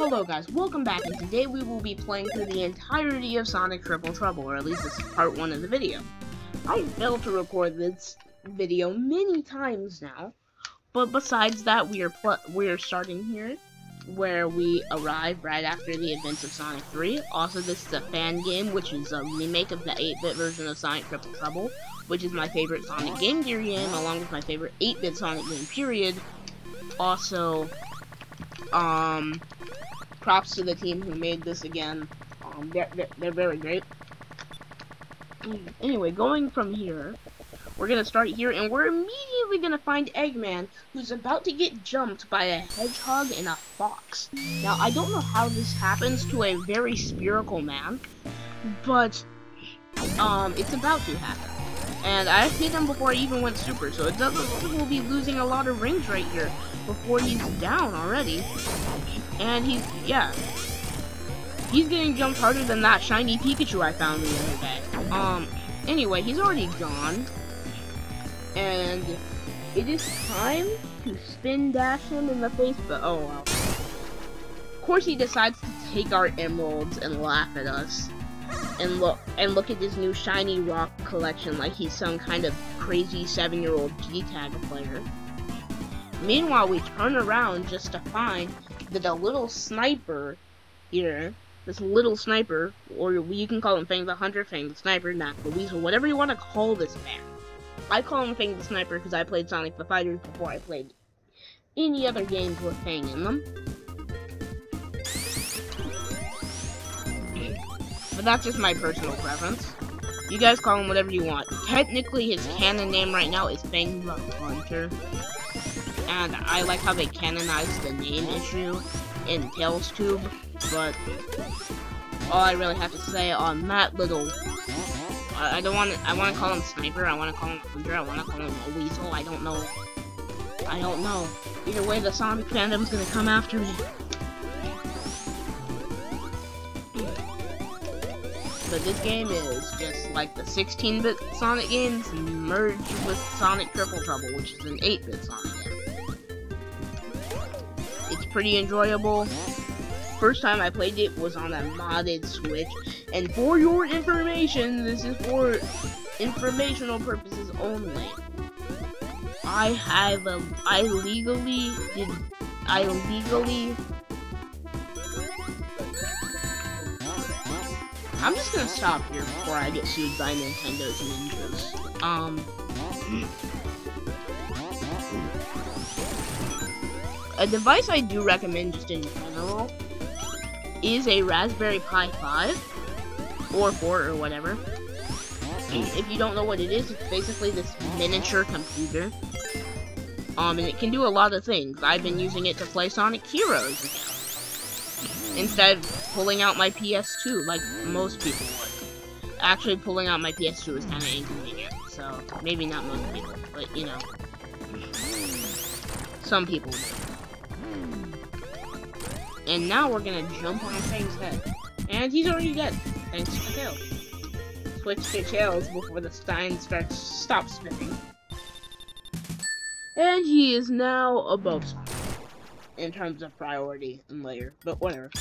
Hello guys, welcome back, and today we will be playing through the entirety of Sonic Triple Trouble, or at least this is part 1 of the video. I failed to record this video many times now, but besides that, we are starting here, where we arrive right after the events of Sonic 3. Also, this is a fan game, which is a remake of the 8-bit version of Sonic Triple Trouble, which is my favorite Sonic Game Gear game, along with my favorite 8-bit Sonic game, period. Also, props to the team who made this again. They're very great. Anyway, going from here, we're gonna start here, and we're immediately gonna find Eggman, who's about to get jumped by a hedgehog and a fox. Now, I don't know how this happens to a very spherical man, but it's about to happen. And I hit him before I even went super, so it doesn't look like we'll be losing a lot of rings right here before he's down already. And he's getting jumped harder than that shiny Pikachu I found the other day. Anyway, he's already gone. And it is time to spin dash him in the face, but oh well. Of course he decides to take our emeralds and laugh at us. And look at this new shiny rock collection like he's some kind of crazy 7-year-old G-Tag player. Meanwhile, we turn around just to find that a little sniper here, this little sniper, or you can call him Fang the Hunter, Fang the Sniper, Knack the Weasel, whatever you want to call this man. I call him Fang the Sniper because I played Sonic the Fighters before I played any other games with Fang in them. But that's just my personal preference. You guys call him whatever you want. Technically, his canon name right now is Fang the Hunter. And I like how they canonized the name issue in Tails Tube. But all I really have to say on that little... I want to call him Sniper, I want to call him Hunter, I want to call him a Weasel, I don't know. Either way, the Sonic fandom's gonna come after me. But this game is just like the 16-bit Sonic games merged with Sonic Triple Trouble, which is an 8-bit Sonic game. It's pretty enjoyable. First time I played it was on a modded Switch, and for your information, this is for informational purposes only. I'm just gonna stop here before I get sued by Nintendo's ninjas. A device I do recommend just in general is a Raspberry Pi 5 or 4 or whatever. If you don't know what it is, it's basically this miniature computer. And it can do a lot of things. I've been using it to play Sonic Heroes again, instead of pulling out my PS2 like most people would. Actually, pulling out my PS2 is kind of inconvenient, so maybe not most people, but you know, some people do. And now we're gonna jump on Fang's head. And he's already dead, thanks to Tails. Switch to Tails before the Stein stops spinning. And he is now above Sonic in terms of priority and layer, but whatever.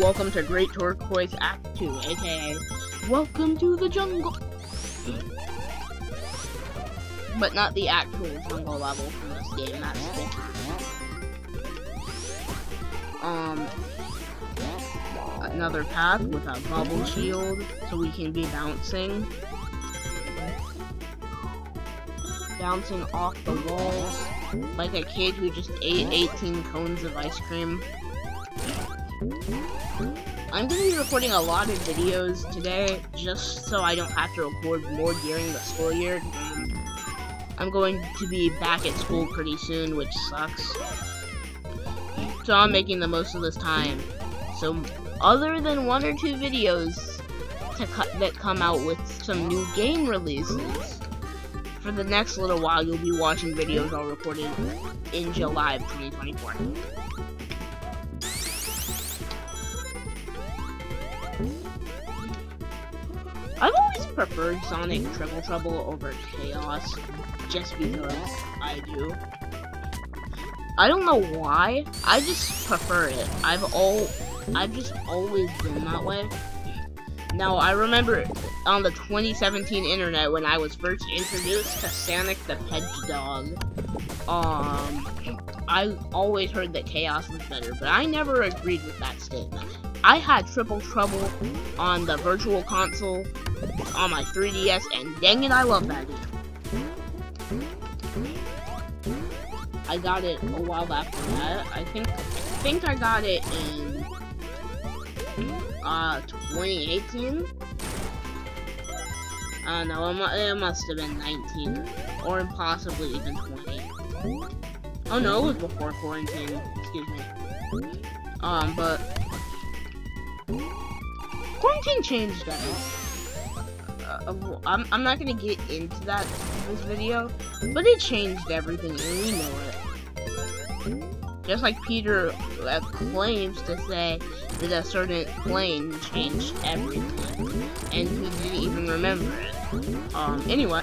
Welcome to Great Turquoise Act 2, aka Welcome to the Jungle. But not the actual jungle level from this game, that's different. Another path with a bubble shield, so we can be bouncing off the walls, like a kid who just ate 18 cones of ice cream. I'm gonna be recording a lot of videos today, just so I don't have to record more during the school year. I'm going to be back at school pretty soon, which sucks. So I'm making the most of this time. So other than 1 or 2 videos that come out with some new game releases, for the next little while you'll be watching videos all recorded in July of 2024. I've always preferred Sonic Triple Trouble over Chaos, just because I do. I don't know why. I just prefer it. I've just always been that way. Now, I remember on the 2017 internet when I was first introduced to Sonic the Hedgehog, I always heard that Chaos was better, but I never agreed with that statement. I had Triple Trouble on the Virtual Console on my 3DS, and dang it, I love that game. I got it a while after that. I think I got it in 2018. I don't know, it must have been 19, or possibly even 20. Oh no, it was before quarantine, excuse me. But quarantine changed that. I'm not gonna get into that in this video, but it changed everything, and we know it. Just like Peter claims to say that a certain plane changed everything, and he didn't even remember it. Anyway,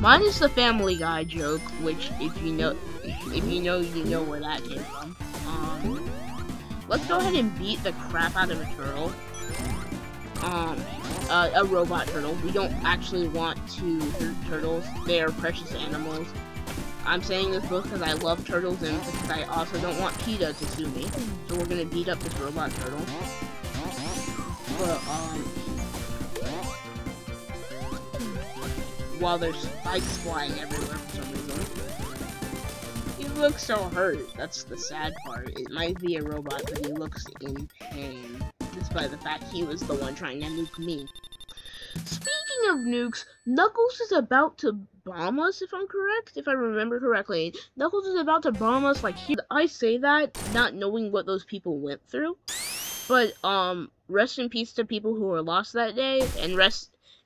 mine is the Family Guy joke, which if you know, you know where that came from. Let's go ahead and beat the crap out of a turtle. A robot turtle. We don't actually want to hurt turtles. They are precious animals. I'm saying this both because I love turtles and because I also don't want PETA to sue me. So we're gonna beat up this robot turtle. But, while there's spikes flying everywhere for some reason. He looks so hurt. That's the sad part. It might be a robot, but he looks in pain. Despite the fact he was the one trying to nuke me. Speaking of nukes, Knuckles is about to bomb us, if I'm correct, if I remember correctly. Knuckles is about to bomb us, like, I say that, not knowing what those people went through. But, rest in peace to people who were lost that day, and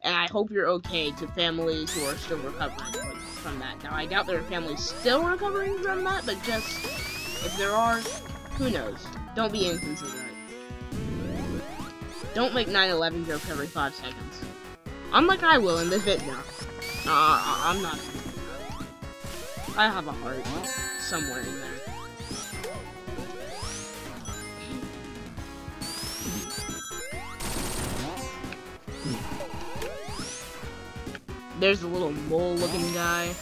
I hope you're okay to families who are still recovering from that. Now, I doubt there are families still recovering from that, but just, if there are, who knows? Don't be inconsiderate. Don't make 9/11 jokes every 5 seconds. Unlike I will in this video. I'm not. I have a heart somewhere in there. There's a little mole-looking guy.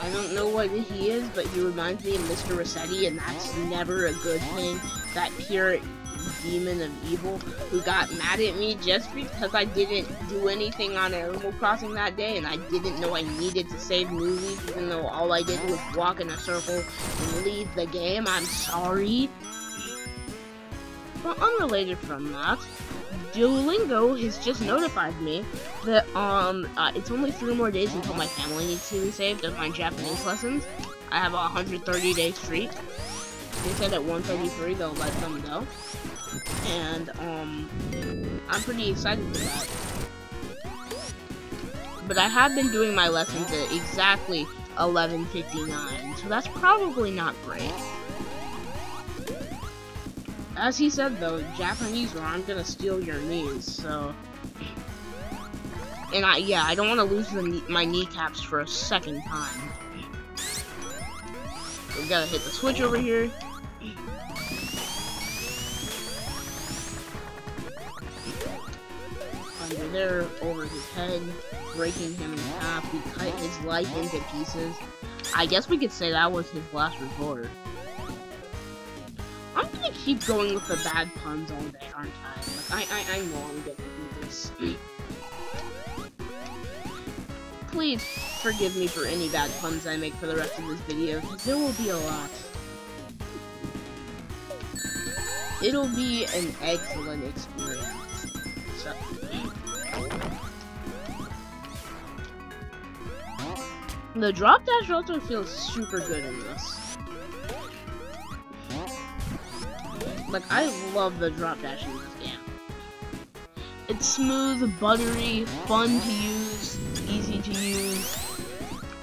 I don't know what he is, but he reminds me of Mr. Rossetti, and that's never a good thing. That pure demon of evil who got mad at me just because I didn't do anything on Animal Crossing that day, and I didn't know I needed to save movies, even though all I did was walk in a circle and leave the game. I'm sorry. But unrelated from that, Duolingo has just notified me that it's only 3 more days until my family needs to be saved of my Japanese lessons. I have a 130-day streak. They said at 133 they'll let them go. And I'm pretty excited for that. But I have been doing my lessons at exactly 11:59, so that's probably not great. As he said though, Japanese or I'm gonna steal your knees, so... And I don't want to lose my kneecaps for a second time. We gotta hit the switch over here. Under there, over his head, breaking him in half. We cut his life into pieces. I guess we could say that was his last resort. I'm gonna keep going with the bad puns all day, aren't I? Like, I know I'm gonna do this. Please forgive me for any bad puns I make for the rest of this video, because there will be a lot. It'll be an excellent experience. So. The drop dash also feels super good in this. Like, I love the drop dash in this game. It's smooth, buttery, fun to use, easy to use.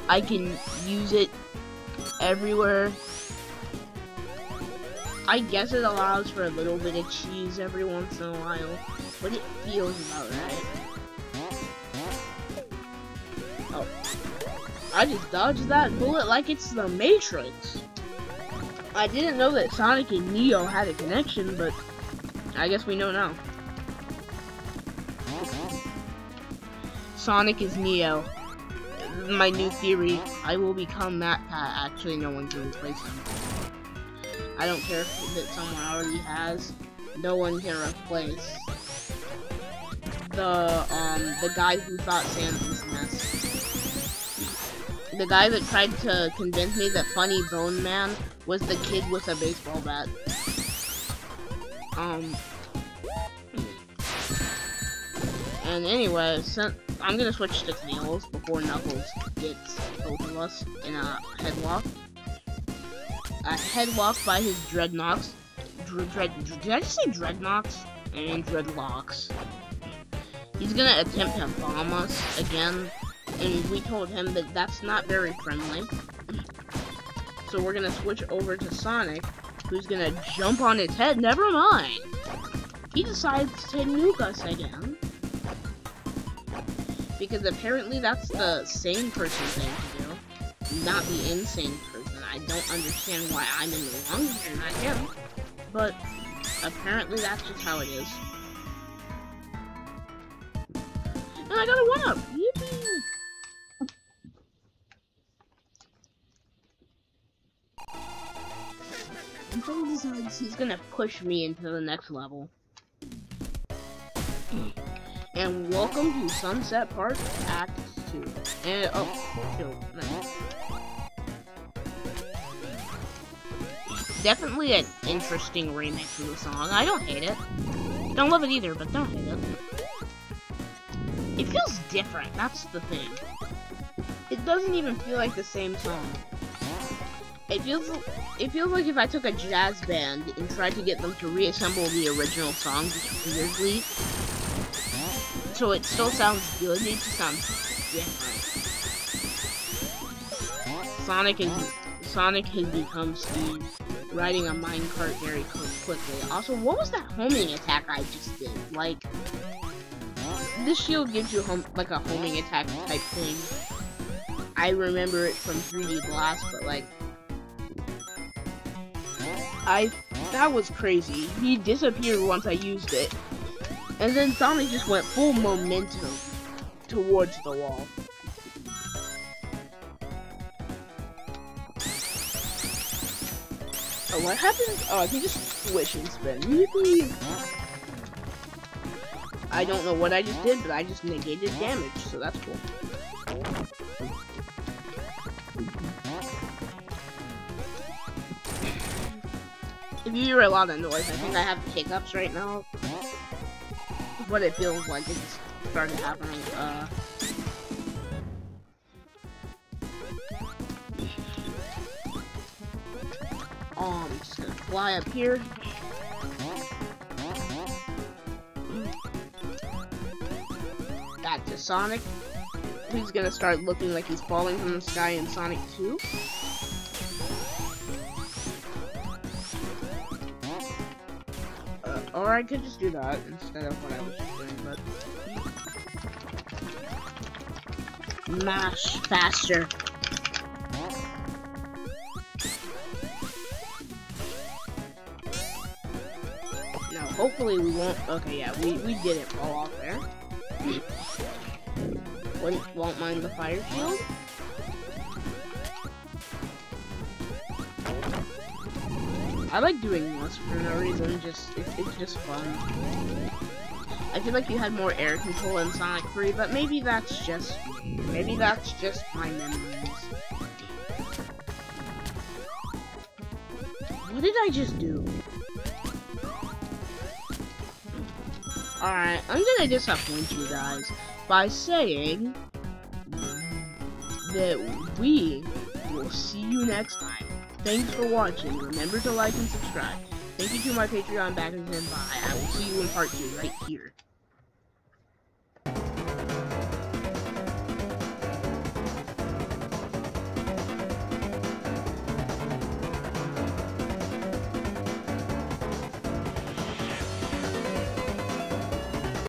I can use it everywhere. I guess it allows for a little bit of cheese every once in a while, but it feels about right. Oh. I just dodged that bullet like it's the Matrix. I didn't know that Sonic and Neo had a connection, but I guess we know now. Sonic is Neo. My new theory, I will become that cat. Actually, no one can replace him. I don't care if that someone already has. No one can replace the guy who thought Sans was a mess. The guy that tried to convince me that Funny Bone Man was the kid with a baseball bat. And anyway, I'm gonna switch to Tails before Knuckles gets both of us in a headlock. A headlock by his dreadnoughts. Did I just say dreadnoughts? I mean dreadlocks. He's gonna attempt to bomb us again, and we told him that that's not very friendly. So we're gonna switch over to Sonic, who's gonna jump on his head. Never mind. He decides to nuke us again. Because apparently that's the sane person thing to do, not the insane person. I don't understand why I'm in the wrong here, not him. But apparently that's just how it is. And I got a 1-up! Yippee! And so he decides he's gonna push me into the next level. And welcome to Sunset Park Act 2. And, oh, chill. Nice. Definitely an interesting remix of the song. I don't hate it. Don't love it either, but don't hate it. It feels different, that's the thing. It doesn't even feel like the same song. It feels like if I took a jazz band and tried to get them to reassemble the original song just weirdly. So it still sounds good, it just sounds different. Sonic has become Steve, riding a minecart very quickly. Also, what was that homing attack I just did? Like, this shield gives you like a homing attack type thing. I remember it from 3D Blast, but like, that was crazy. He disappeared once I used it. And then Sonic just went full momentum towards the wall. Oh, what happened? Oh, I can just switch and spin. Yippee! I don't know what I just did, but I just negated damage, so that's cool. If you hear a lot of noise, I think I have the hiccups right now. What it feels like it just started happening. I'm just gonna fly up here. Back to Sonic. He's gonna start looking like he's falling from the sky in Sonic 2. Or I could just do that instead of what I was just doing, but... Mash faster. No, hopefully we won't... Okay, yeah, we didn't fall off there. Won't mind the fire shield. I like doing this for no reason, it's just fun. I feel like you had more air control in Sonic 3, but maybe that's just me. Maybe that's just my memories. What did I just do? Alright, I'm gonna disappoint you guys by saying that we will see you next time. Thanks for watching. Remember to like and subscribe. Thank you to my Patreon backers and bye. I will see you in part 2 right here.